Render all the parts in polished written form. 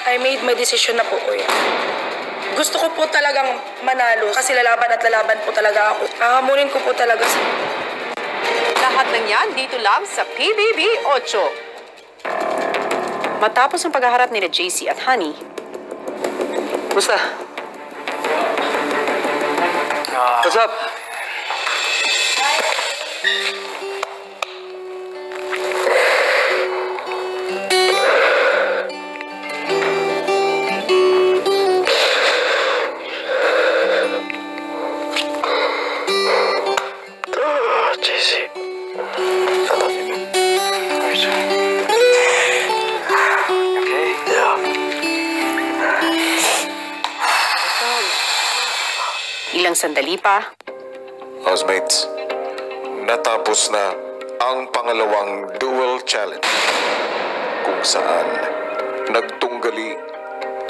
I made my decision na po, kuya. Gusto ko po talagang manalo kasi lalaban at lalaban po talaga ako. Hahamunin ko po talaga sa... Lahat ng yan dito lang sa PBB 8. Matapos ang paghaharap ni JC at Honey. Basta. What's up? Ilang sandali pa. Housemates, natapos na ang pangalawang duel challenge kung saan nagtunggali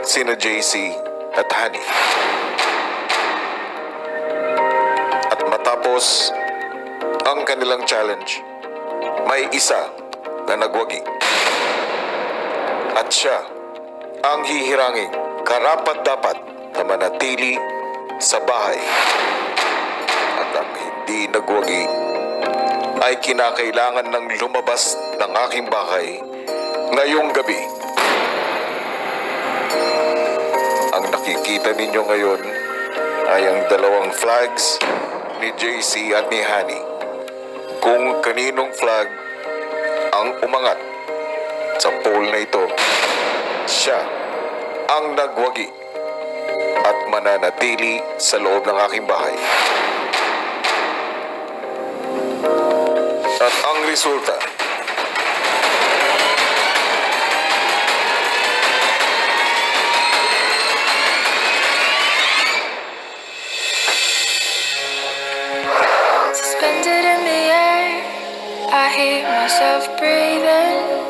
sina JC at Honey. At matapos ang kanilang challenge, may isa na nagwagi. At siya ang hihiranging karapat-dapat na manatili sa bahay. At ang hindi nagwagi ay kinakailangan ng lumabas ng aking bahay ngayong gabi. Ang nakikita ninyo ngayon ay ang dalawang flags ni JC at ni Honey. Kung kaninong flag ang umangat sa pole na ito, siya ang nagwagi at mananatili sa loob ng aking bahay. At ang resulta, suspended in the air, I hear myself breathing.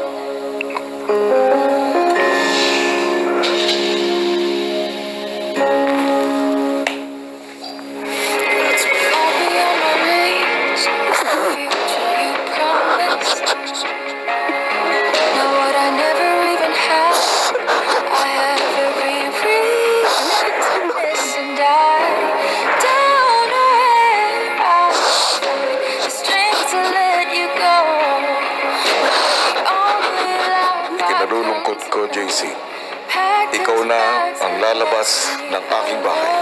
Ikinalulungkot ko, JC. Ikaw na ang lalabas ng aking bahay.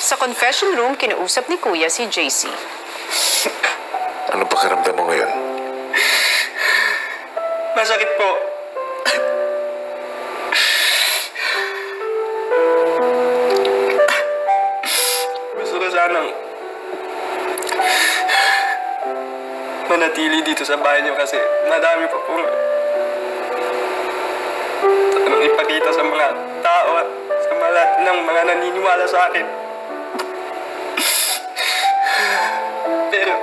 Sa confession room, kinausap ni Kuya si JC. Ano pakiramdam mo ngayon? Masakit po. Gusto ko sanang manatili dito sa bahay niyo kasi madami pa pong ipakita sa mga tao at sa mga ng mga naniniwala sa akin. Pero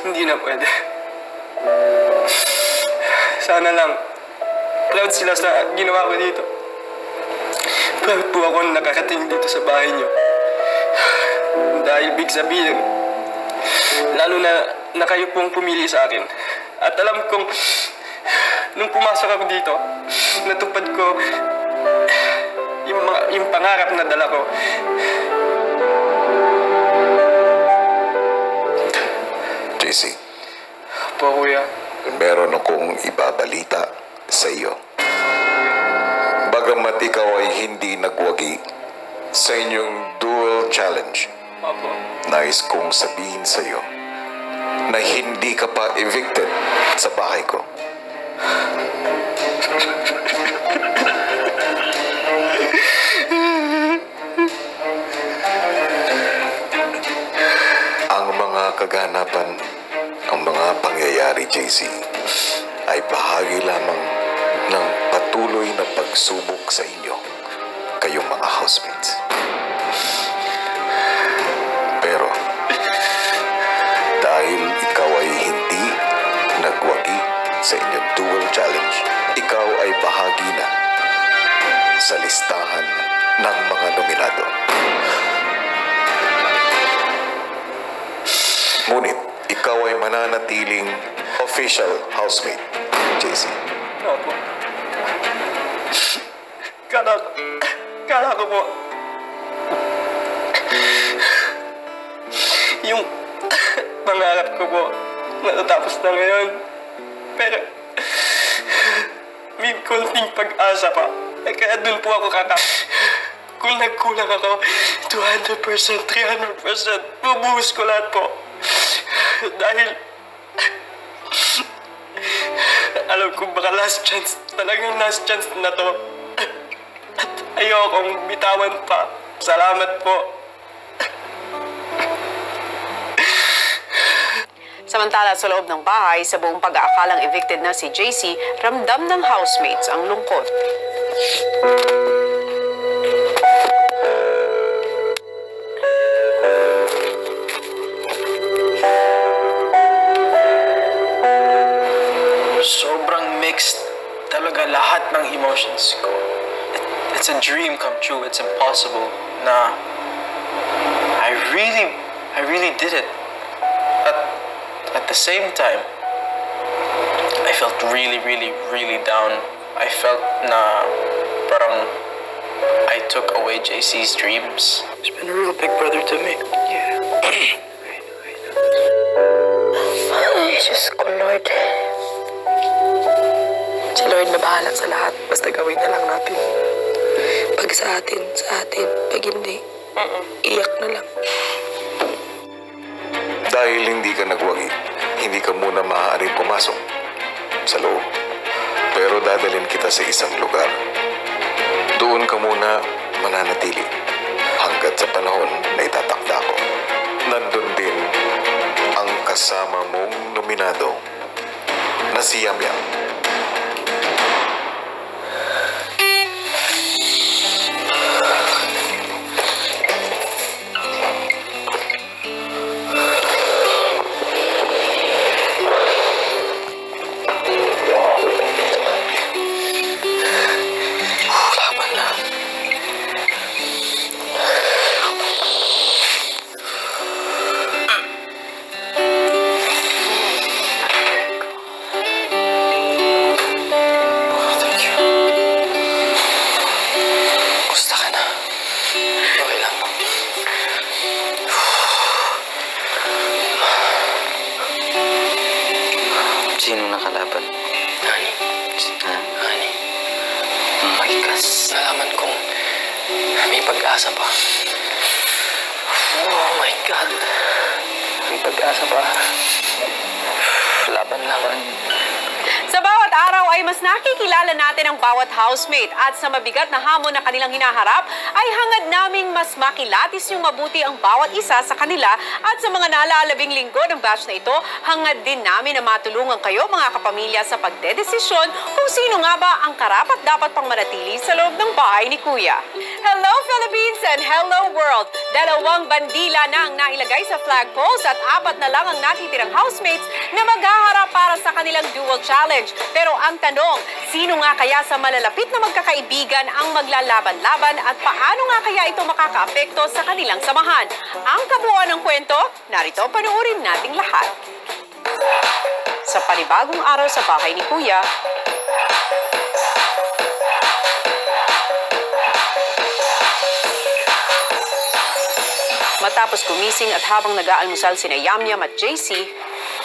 hindi na pwede. Sana lang proud sila sa ginawa ko dito. Proud po ako na nakakating dito sa bahay niyo. Dahil big sabihin, lalo na kayo pong pumili sa akin. At alam kong nung pumasok ako dito, natupad ko yung pangarap na dala ko. JC, Po, Kuya. meron akong ibabalita sa iyo. Bagamat ikaw ay hindi nagwagi sa inyong duel challenge, Opo. nais kong sabihin sa iyo na hindi ka pa evicted sa bahay ko. Ang mga kaganapan, ang mga JC ay bahagi lamang ng patuloy na pagsubok sa inyo, kayong mga housemates. Pero dahil ikaw ay hindi nagwagi sa inyong dual challenge, ikaw ay bahagi na sa listahan ng mga nominado. Ngunit, ikaw ay mananatiling official housemate, JC. Opo. Kala ko po, yung pangarap ko po, natatapos na ngayon. Pero, may konting pag-asa pa. Kaya dun po ako Kung nagkulang ako, 200%, 300%, bubuhos ko lahat po. Dahil, alam ko baka last chance, talagang last chance na to. At ayokong bitawan pa. Salamat po. Samantala sa loob ng bahay, sa buong pag-aakalang evicted na si JC, ramdam ng housemates ang lungkot. Sobrang mixed talaga lahat ng emotions ko. It's a dream come true. It's impossible na I really did it. At the same time, I felt really down. I felt na parang I took away JC's dreams. He's been a real big brother to me. Yeah. Ay, Diyos ko, Lord. Si Lord na bahala sa lahat. Basta gawin na lang natin. Pag sa atin. Pag hindi, iyak na lang. Dahil hindi ka nagwagi, hindi ka muna maaaring pumasok sa loob. Pero dadalhin kita sa isang lugar. Doon ka muna mananatili hanggat sa panahon na itatakda ko. Nandun din ang kasama mong nominado na si Yamyam. Sino nakalaban? Honey. Honey. Magikas. Nalaman kong may pag-asa pa. Oh my God. May pag-asa pa. Laban. Sa bawat araw ay mas nakikilala natin ang bawat housemate at sa mabigat na hamon na kanilang hinaharap ay hangad naming mas makilatis yung mabuti ang bawat isa sa kanila at sa mga nalalabing linggo ng batch na ito, hangad din namin na matulungan kayo mga kapamilya sa pagdedesisyon kung sino nga ba ang karapat dapat pang manatili sa loob ng bahay ni Kuya. Hello Philippines and hello world! 2 bandila na ang nailagay sa flagpoles at 4 na lang ang natitirang housemates na maghaharap para sa kanilang dual challenge. Pero ang tanong, sino nga kaya sa malalapit na magkakaibigan ang maglalaban-laban at paano nga kaya ito makakaapekto sa kanilang samahan? Ang kabuuan ng kwento, narito panoorin nating lahat. Sa panibagong araw sa bahay ni Kuya, matapos gumising at habang nag-aalmusal sina Yamyam at JC,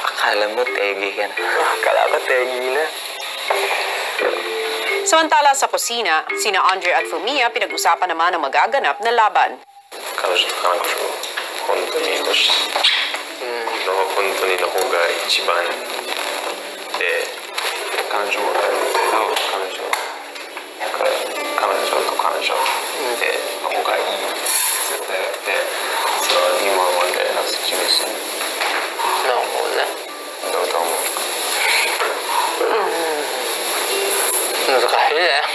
Akala mo, tegi ka na. Akala ko, tegi na. samantala sa kusina, sina Andre at Fumiya pinag-usapan naman ang magaganap na laban. 彼女と彼女本当にの本当にの方が一番で彼女も彼女と彼女での方がいい絶対でその今までのシチュエーションNo, wala. どうと思う Yeah.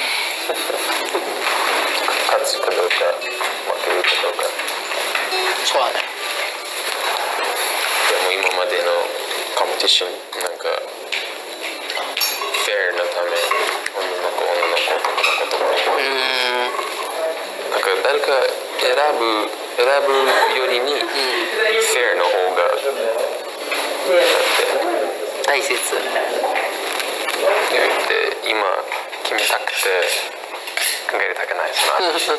勝つかどうか負けるかどうか。そうだね。でも今までのコンペティションなんかフェアのため女の子男の子なんか誰か選ぶよりにフェアの方が大切。で今決めたくて考えたくないですな。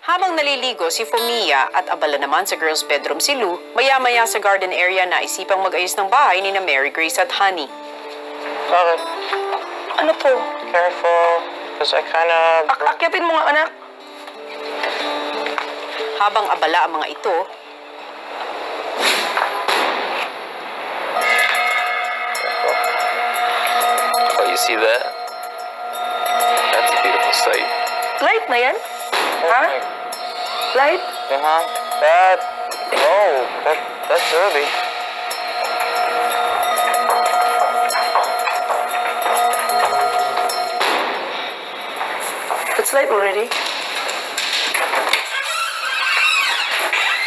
Habang naliligo si Fumiya at abala naman sa girls' bedroom si Lou, maya-maya sa garden area na isipang mag-ayos ng bahay ni na Mary Grace at Honey. Bakit? Ano po? Careful. Because I kinda... Akyatin mo nga, anak. Habang abala ang mga ito, Oh, you see that? That's a beautiful sight. Light na yan? Ha? Light? Uh-huh. That's early. It's light already.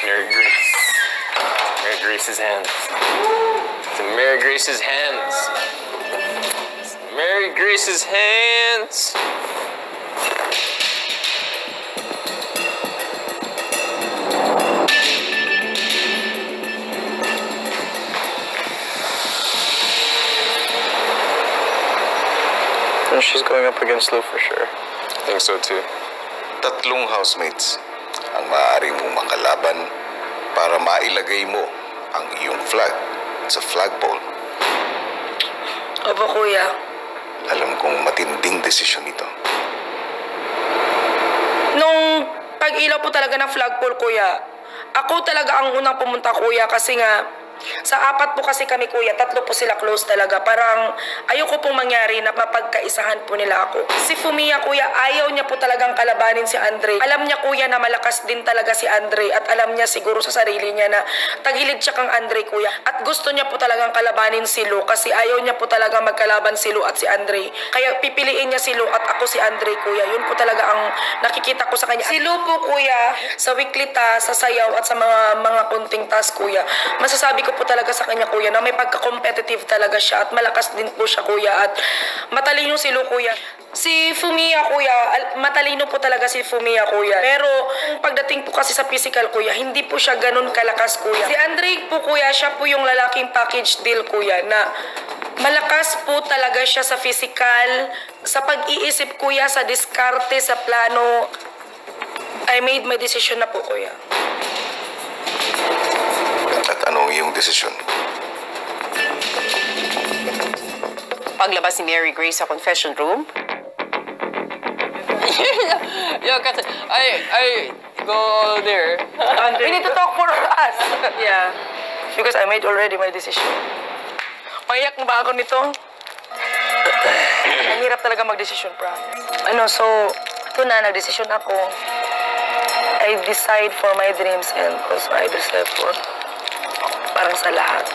Mary Grace. Mary Grace's hands. It's in Mary Grace's hands. It's in Mary Grace's hands. And she's going up against Lou for sure. I think so too. Tatlong housemates ang maaari mong makalaban para mailagay mo ang iyong flag sa flagpole. Opo, kuya. Alam kong matinding desisyon ito. Nung pag-ilaw po talaga ng flagpole, kuya, ako talaga ang unang pumunta, kuya, kasi nga, sa apat po kasi kami, kuya, tatlo po sila close talaga. Parang ayoko pong mangyari na mapagkaisahan po nila ako. Si Fumiya, kuya, ayaw niya po talagang kalabanin si Andre. Alam niya, kuya, na malakas din talaga si Andre at alam niya siguro sa sarili niya na tagilid siya kang Andre, kuya. At gusto niya po talagang kalabanin si Lou kasi ayaw niya po talaga magkalaban si Lou at si Andre. Kaya pipiliin niya si Lou at ako si Andre, kuya. Yun po talaga ang nakikita ko sa kanya. Si Lou po, kuya, sa weekly task, sa sayaw at sa mga kunting task, kuya, masasabi ko po talaga sa kanya, kuya, na may pagka-competitive talaga siya at malakas din po siya, kuya, at matalino si Lou, kuya. Si Fumiya, kuya, matalino po talaga si Fumiya, kuya. Pero pagdating po kasi sa physical, kuya, hindi po siya ganun kalakas, kuya. Si Andre po, kuya, siya po yung lalaking package deal, kuya, na malakas po talaga siya sa physical, sa pag-iisip, kuya, sa diskarte, sa plano. I made my decision na po, kuya. At anong iyong desisyon? paglabas ni Mary Grace sa confession room, Yeah, kasi I go there. We need to talk for us. Yeah. Because I made already my decision. Mayak na ba ako nito? Ang hirap talaga mag-decision, promise. So, ito na, nag-decision ako. I decide for my dreams and also I decide for parang sa lahat.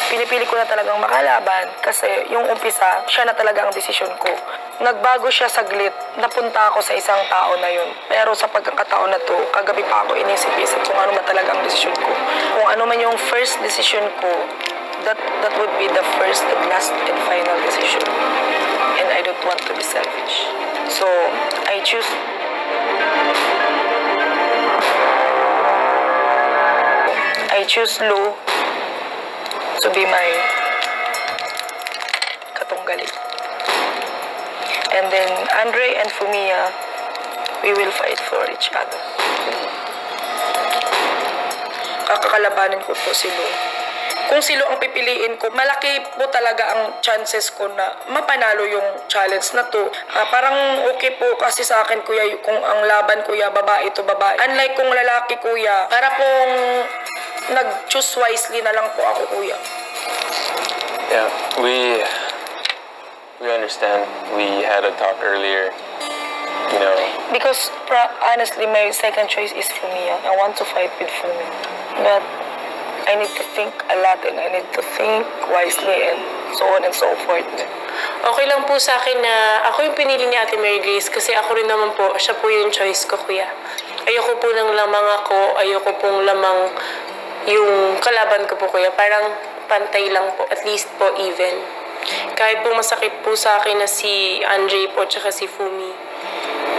Pinipili ko na talagang makalaban kasi yung umpisa, siya na talaga ang desisyon ko. Nagbago siya saglit, napunta ako sa isang tao na yun. Pero sa pagkakataon na to, kagabi pa ako inisip-isip kung ano ba talaga ang desisyon ko. Kung ano man yung first decision ko, that would be the first and last and final decision. And I don't want to be selfish. So, I choose Lou to be my katunggali. And then Andre and Fumiya, we will fight for each other. Kakakalabanin ko po si Lou. Kung si Lou ang pipiliin ko, malaki po talaga ang chances ko na mapanalo yung challenge na to. Parang okay po kasi sa akin, kuya, kung ang laban, kuya, babae to babae. Unlike kung lalaki, kuya, para pong nag-choose wisely na lang po ako, kuya. Yeah, we understand. We had a talk earlier, you know. Because honestly, my second choice is Fumiya. I want to fight with Fumiya. But I need to think a lot and I need to think wisely and so on and so forth. Okay lang po sa akin na ako yung pinili ni Ate Mary Grace kasi ako rin naman po, siya po yung choice ko, kuya. Ayoko po ng lamang ako, ayoko pong lamang yung kalaban ko po, kuya. Parang pantay lang po, at least po even. Kahit po masakit po sa akin na si Andre po tsaka si Fumi.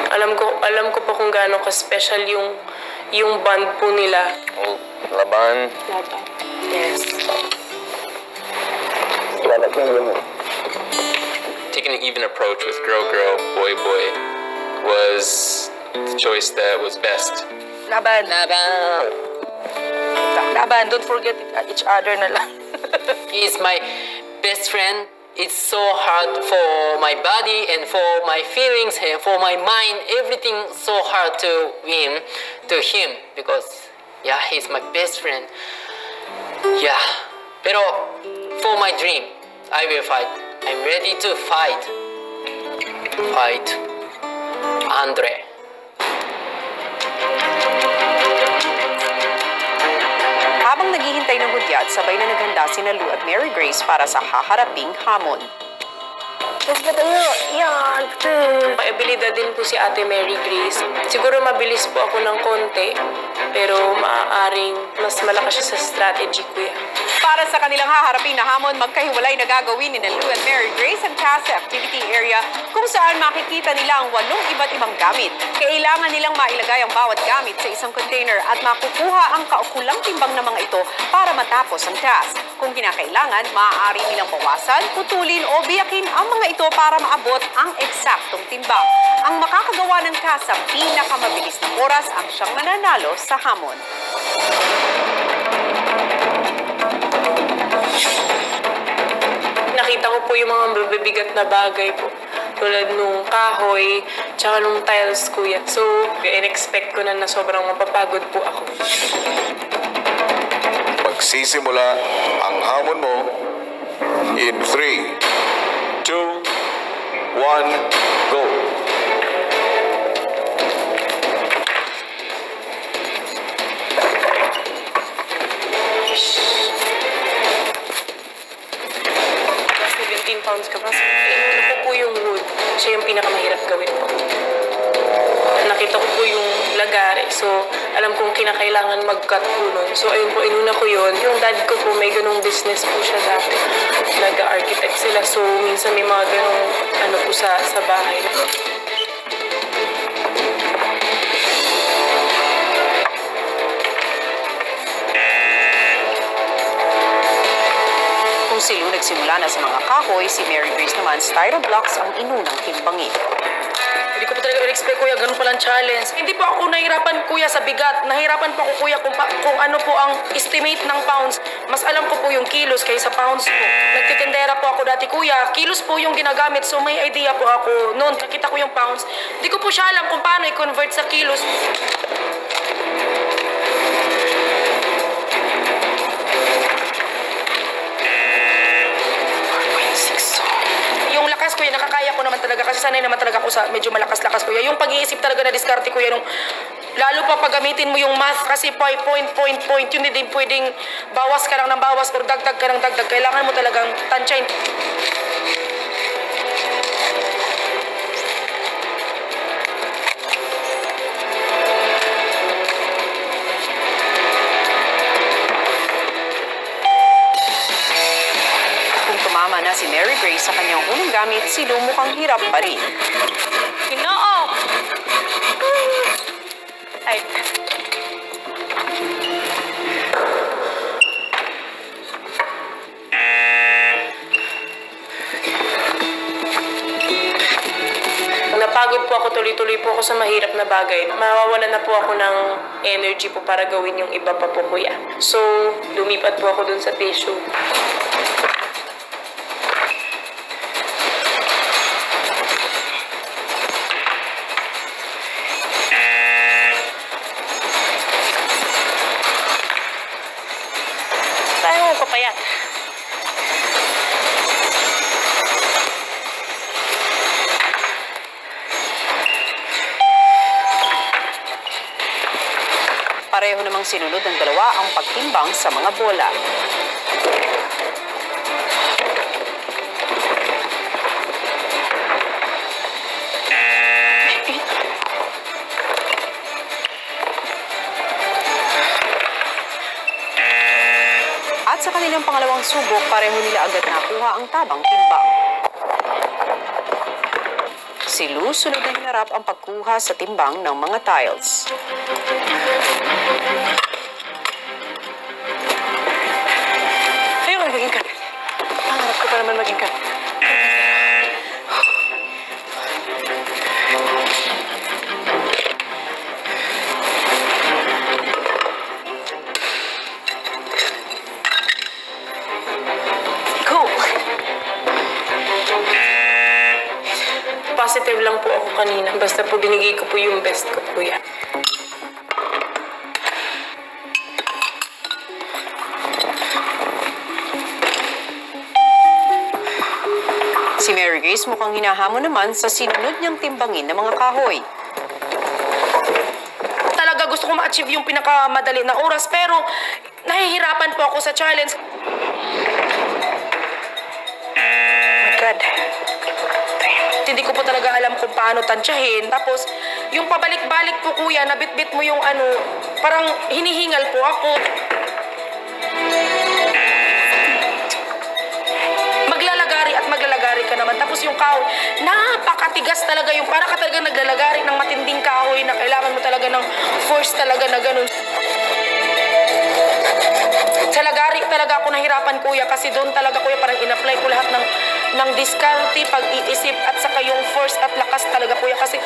Alam ko po kung gaano ka-special yung bond po nila. Laban. Laban. Yes. Taking an even approach with girl, boy, was the choice that was best. Laban. Laban. Don't forget each other na lang. He's my best friend. It's so hard for my body and for my feelings and for my mind. Everything so hard to win to him because yeah, he's my best friend. Yeah, pero for my dream, I will fight. I'm ready to fight. Fight, Andre. Habang naghihintay ng hudyat, sabay na naghanda sina Lou at Mary Grace para sa haharaping hamon. May abilidad din po si Ate Mary Grace. Siguro mabilis po ako ng konti, pero maaaring mas malakas siya sa strategy, kuya. Para sa kanilang haharaping na hamon, magkahiwalay na gagawin ni Lou at Mary Grace ang CASA activity area kung saan makikita nila ang 8 iba't ibang gamit. Kailangan nilang mailagay ang bawat gamit sa isang container at makukuha ang kaukulang timbang ng mga ito para matapos ang task. Kung kinakailangan, maaari nilang bawasan, putulin o biyakin ang mga ito para maabot ang eksaktong timbang. Ang makakagawa ng CASA ang pinakamabilis na oras ang siyang mananalo sa hamon. Nakita ko po yung mga mabibigat na bagay po. Tulad nung kahoy, tsaka nung tiles, kuya. So, in-expect ko na sobrang mapapagod po ako. Magsisimula ang hamon mo in 3, 2, 1, go! Plus 17 pounds ka pa. Inuna ko po yung wood. Siya yung pinakamahirap gawin po. Nakita ko po yung lagari. So, alam kong kinakailangan mag-cut po nun. So, ayun po, inuna ko yun. Yung dad ko po, may ganong business po siya dati. Nag-architect sila. So, minsan may mga ganong po sa bahay. Kung si Lou nagsimula na sa mga kahoy, si Mary Grace naman styro blocks ang inunang timbangin. Hindi ko po talaga in-expect, kuya, ganun palang challenge. Hindi po ako nahirapan, kuya, sa bigat. Nahirapan po ako, kuya, kung ano po ang estimate ng pounds. Mas alam ko po yung kilos kaysa pounds po. Nagtitindera po ako dati, kuya. Kilos po yung ginagamit, so may idea po ako. Noon, nakita ko yung pounds. Hindi ko po siya alam kung paano i-convert sa kilos. Kuya, nakakaya ko naman talaga kasi sanay naman talaga ako sa medyo malakas-lakas, kuya. Yung pag-iisip talaga na diskarte, kuya, nung lalo pa paggamitin mo yung math kasi point, yun din pwedeng bawas ka lang ng bawas or dagdag ka ng dagdag. Kailangan mo talagang tansyain. Na si Mary Grace sa kanyang unang gamit, si Lou mukhang hirap pa rin. Ginoo! Ay. Napagod po ako, tuloy-tuloy po ako sa mahirap na bagay. Mawawalan na po ako ng energy po para gawin yung iba pa po, kuya. So, lumipat po ako dun sa tissue. Papayat. Pareho namang sinunod ng dalawa ang pagtimbang sa mga bola. ng pangalawang subok, pareho nila agad nakuha ang tamang timbang. Si Lou sunod na hinarap ang pagkuha sa timbang ng mga tiles. Ayoko na maging kanan. Pangarap ko pa naman maging kanan. Cool. Positive lang po ako kanina. Basta po binigay ko po yung best ko, kuya. Si Mary Grace mukhang hinahamon naman sa sinunod niyang timbangin ng mga kahoy. Talaga gusto ko ma-achieve yung pinakamadali na oras, pero nahihirapan po ako sa challenge. My God. Hindi ko po talaga alam kung paano tansyahin. Tapos, yung pabalik-balik po kuya, nabitbit mo yung parang hinihingal po ako. Maglalagari at maglalagari ka naman. Tapos yung kahoy, napakatigas talaga yung para ka talaga naglalagari ng matinding kahoy na kailangan mo talaga ng force talaga na ganun. Sa lagari talaga ako nahirapan kuya kasi doon talaga kuya parang in-apply ko lahat ng diskarte, pag-iisip at saka yung force at lakas talaga kuya kasi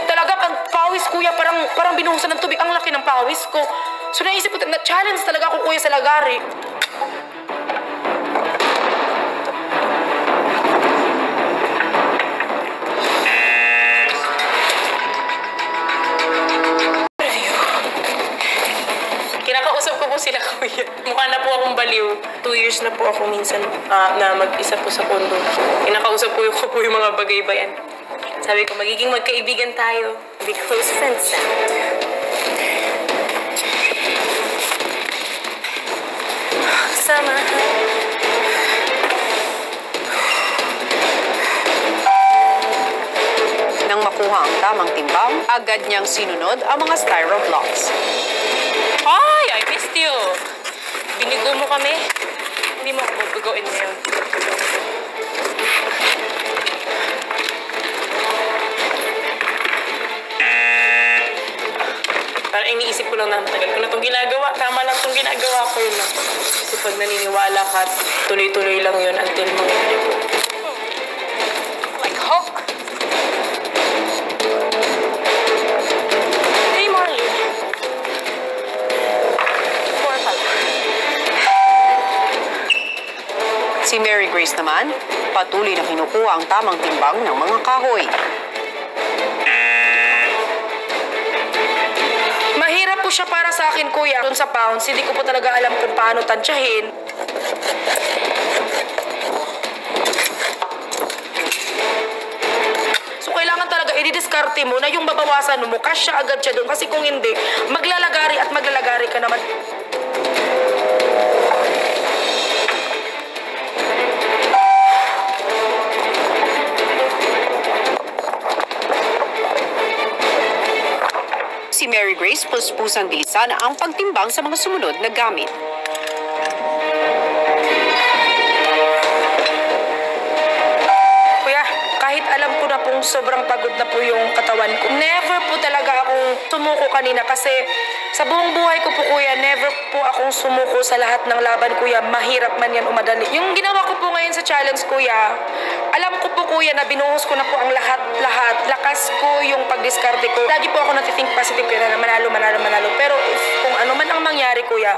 talaga ang pawis kuya parang binuhusan ng tubig, ang laki ng pawis ko. So naisip ko na challenge talaga ako kuya sa lagari. Kinakausap ko po sila, kuya. Mukha na po akong baliw. 2 years na po ako minsan na mag-isa po sa kondo. Kinakausap ko yung mga bagay-bayan. Sabi ko, magiging magkaibigan tayo. Be close friends na. Sama. Nang makuha ang tamang timbang, agad niyang sinunod ang mga styro blocks. Ay, I missed you. Binigo mo kami. Hindi mo ako babagoin ngayon. Parang iniisip ko lang na matagal ko na itong ginagawa. Tama lang itong ginagawa ko yun lang. Kasi pag naniniwala ka, tuloy-tuloy lang yun until mangyari po. Like Hulk. Hey, Marley. Si Mary Grace naman, patuloy na kinukuha ang tamang timbang ng mga kahoy. Mahirap po siya para sa akin kuya. Doon sa pounds, hindi ko po talaga alam kung paano tansyahin. So kailangan talaga i-discarte mo na yung babawasan mo, kasya agad siya doon. Kasi kung hindi, maglalagari at maglalagari ka naman. Si Mary Grace puspusan bilisan ang pagtimbang sa mga sumunod na gamit. Kuya, kahit alam ko na pong sobrang pagod na po yung katawan ko, never po talaga akong sumuko kanina kasi sa buong buhay ko po kuya, never po akong sumuko sa lahat ng laban kuya, mahirap man yan umadali. Yung ginawa ko po ngayon sa challenge kuya, alam ko po kuya na binuhos ko na po ang lahat, lakas ko yung pagdiskarte ko. Lagi po ako natithink positive kuya na manalo. Pero if kung ano man ang mangyari kuya,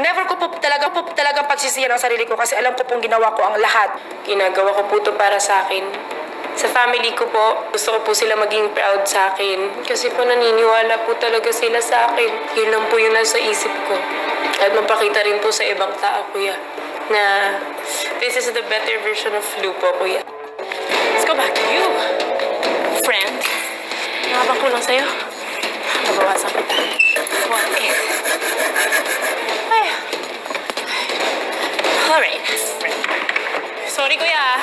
never ko po talagang pagsisiyan ang sarili ko kasi alam ko pong ginawa ko ang lahat. Ginagawa ko po ito para sa akin. Sa family ko po, gusto ko po sila maging proud sa akin. Kasi po naniniwala po talaga sila sa akin. Yun lang po yung nasa isip ko. At mapakita rin po sa ibang tao, kuya, na this is the better version of Lou po, kuya. Let's go back to you, friend. Nakabang ko lang sa'yo. Nabawasan kita. 1, 8. Ay. Alright, friend. Sorry, kuya.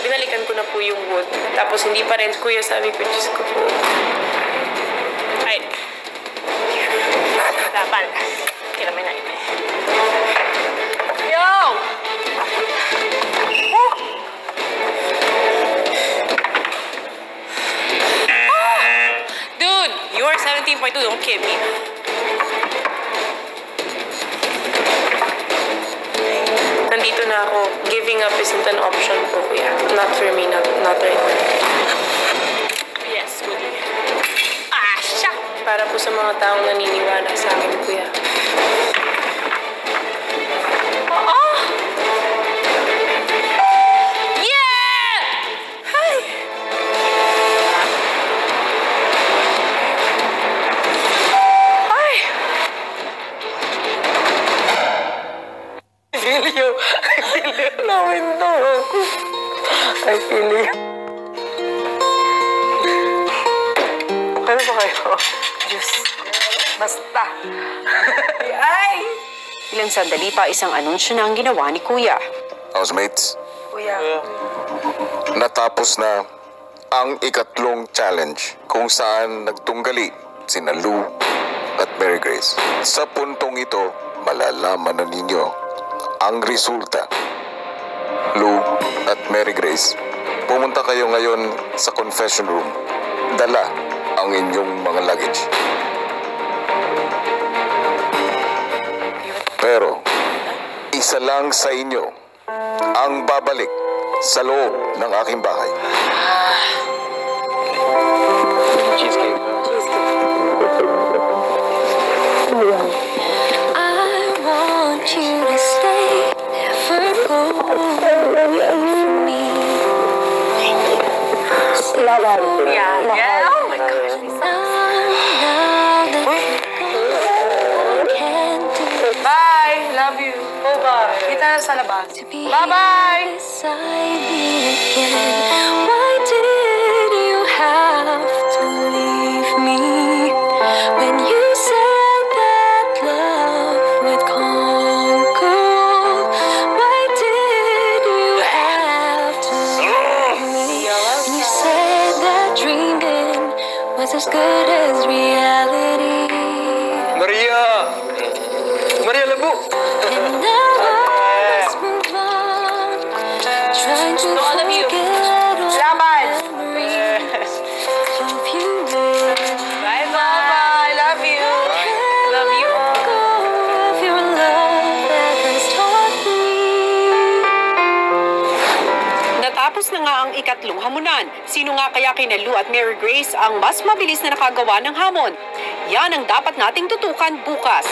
Binalikan ko na po yung wood. Tapos hindi pa rin, kuya, sabi ko, Diyos ko po. Alright. Laban. 諦めないね。 Yo! Dude, you are 17.2. Don't kid me. Nandito na ako. Giving up isn't an option po, kuya. Not for me, not right now. Yes, kuya. Ah, siya! Para po sa mga taong naniniwala sa akin, kuya. Yeah! Hi! Ay! I feel you. Nawinto ako. I feel you. Ano ba kayo? Diyos. Basta. Ay! Ilang sandali pa, isang anunsyo na ang ginawa ni Kuya. Housemates, Kuya. natapos na ang ikatlong challenge kung saan nagtunggali sina Lou at Mary Grace. Sa puntong ito, malalaman na ninyo ang resulta. Lou at Mary Grace, pumunta kayo ngayon sa confession room. Dala ang inyong mga luggage. Pero, isa lang sa inyo ang babalik sa loob ng aking bahay. Cheesecake. I want you to stay, never go away from me. Yeah. Oh my gosh. Now that I can't do Bye! Love you. Bye-bye. Kita na sa labas. to be Bye-bye. beside me again. Why did you have to leave me when you said that love would conquer all? Why did you have to leave me when you said that dreaming was as good as reality? Maria! Maria Labo! And now I must move on, trying to all of you. forget all Laban! memories of you. Bye-bye. Bye! Love you. Love you all. Go of your love that has taught me. Natapos na nga ang ikatlong hamunan. Sino nga kaya kina Lou at Mary Grace ang mas mabilis na nakagawa ng hamon? Yan ang dapat nating tutukan bukas.